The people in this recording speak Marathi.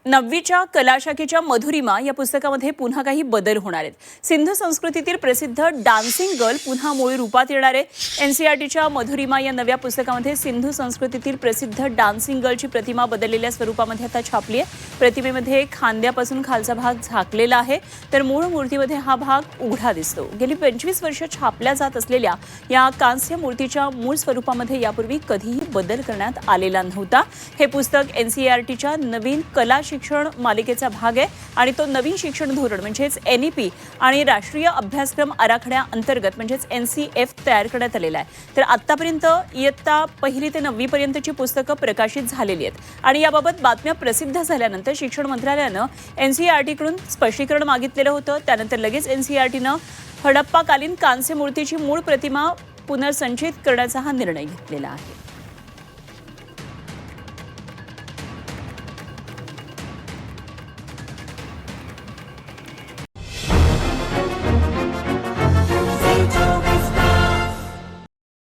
9वीच्या कला शाखेच्या मधुरिमा या पुस्तकामध्ये पुन्हा काही बदल होणार आहेत। सिंधू संस्कृतीतील प्रसिद्ध डान्सिंग गर्ल पुन्हा मूळ रूपात येणार आहे। एनसीईआरटीच्या मधुरिमा या नव्या पुस्तकामध्ये सिंधू संस्कृतीतील प्रसिद्ध डान्सिंग गर्लची प्रतिमा बदललेल्या स्वरूपामध्ये आता छापली आहे। प्रतिमेमध्ये खांद्यापासून खालचा भाग झाकलेला आहे, तर मूळ मूर्तीमध्ये हा भाग उघडा दिसतो। गेली 25 वर्ष छापल्या जात असलेल्या या कांस्य मूर्तीच्या मूळ स्वरूपामध्ये यापूर्वी कधीही बदल करण्यात आलेला नव्हता। हे पुस्तक एनसीईआरटीच्या नवीन कला शिक्षण मालिकेचा भाग आहे आणि तो नवीन शिक्षण धोरण म्हणजेच एनईपी आणि राष्ट्रीय अभ्यासक्रम आराखड्या अंतर्गत म्हणजेच एनसीएफ तयार करण्यात आलेला आहे। तर आतापर्यंत इयत्ता 1ली ते 9वी पर्यंतची पुस्तकं प्रकाशित झालेली आहेत आणि याबाबत बातम्या प्रसिद्ध झाल्यानंतर शिक्षण मंत्रालयानं एनसीईआरटीकडून स्पष्टीकरण मागितलेलं होतं। त्यानंतर लगेच एनसीईआरटीनं हडप्पाकालीन कांस्य मूर्तीची मूळ प्रतिमा पुनर्संचयित करण्याचा हा निर्णय घेतलेला आहे।